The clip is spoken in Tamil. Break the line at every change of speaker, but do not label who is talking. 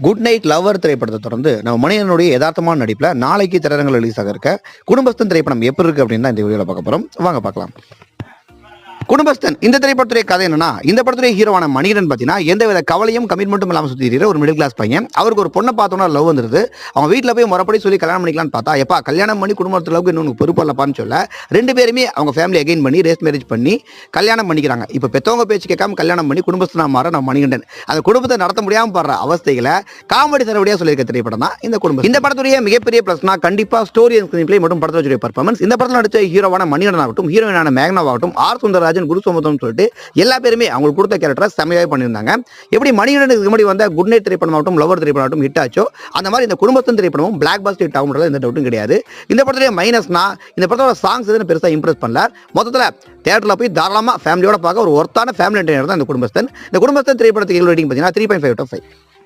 குட் நைட் லவர் திரைப்படத்தை தொடர்ந்து நம்ம மணியனுடைய யதார்த்தமான நடிப்பில் நாளைக்கு திரையரங்கில் ரிலீஸ் ஆக இருக்க குடும்பஸ்தன் திரைப்படம் எப்படி இருக்கு அப்படின்னு தான் இந்த வீடியோவில் பார்க்க போகிறோம். வாங்க பார்க்கலாம். குடும்பஸ்தன் இந்த திரைப்படத்துடைய கதை என்னன்னா, இந்த படத்துடைய ஹீரோவான மணிகண்டன் பார்த்தீங்கன்னா எந்தவித கவலையும் கமிட்மெண்ட்டும் இல்லாமல் சுற்றி இருக்கிற ஒரு மிடில் கிளாஸ் பையன். அவருக்கு ஒரு பொண்ணை பார்த்தோன்னா லவ் வந்துருது. அவங்க வீட்டில் போய் முறைப்படி சொல்லி கல்யாணம் பண்ணிக்கலாம்னு பார்த்தா, எப்பா கல்யாணம் பண்ணி குடும்பத்து அளவுக்கு இன்னொன்று பொறுப்பு இல்லப்பான்னு சொல்ல ரெண்டு பேருமே அவங்க ஃபேமிலி அகைன் பண்ணி ரேஸ் மேரேஜ் பண்ணி கல்யாணம் பண்ணிக்கிறாங்க. இப்போ பெற்றவங்க பேச்சு கேட்காம கல்யாணம் பண்ணி குடும்பஸ்தனா மாற நம்ம மணிகண்டன் அந்த குடும்பத்தை நடத்த முடியாமல் படுற அவஸ்தைகளை காமெடி சரவடியாக சொல்லியிருக்க திரைப்படம் தான் இந்த குடும்பம். இந்த படத்துடைய மிகப்பெரிய பிளஸ்னா கண்டிப்பாக ஸ்டோரி அண்ட் ஸ்கிரீன் பிளே மற்றும் படத்துடைய பர்ஃபார்மன்ஸ். இந்த படத்தில் நடிச்ச ஹீரோவான மணிகண்டன் ஆகட்டும், ஹீரோயினான மேக்னாவாகட்டும், ஆர் சுந்தரராஜன், குரு சோமதம் சொல்லிட்டு எல்லா பேருமே அவங்களுக்கு கொடுத்த கேரக்டரை செமையாவே பண்ணியிருந்தாங்க. எப்படி மணிகண்டனுக்கு முன்னாடி வந்த குட் நைட் திரைப்படம் ஆகட்டும், லவர் திரைப்படம் ஆகட்டும் ஹிட் ஆச்சோ, அந்த மாதிரி இந்த குடும்பத்தின் திரைப்படமும் பிளாக் பஸ்டர் ஹிட் ஆகும், எந்த டவுட்டும் கிடையாது. இந்த படத்துடைய மைனஸ்னா இந்த படத்தோட சாங்ஸ் எதுவும் பெருசாக இம்ப்ரெஸ் பண்ணல. மொத்தத்தில் தியேட்டரில் போய் தாராளமாக ஃபேமிலியோட பார்க்க ஒரு ஒர்த்தான ஃபேமிலி என்டர்டைனர் தான் இந்த குடும்பஸ்தன். இந்த குடும்பஸ்தன் திரைப்படத்துக்கு ரேட்டிங் பார்த்தீங்கன்னா 3.5 out of 5.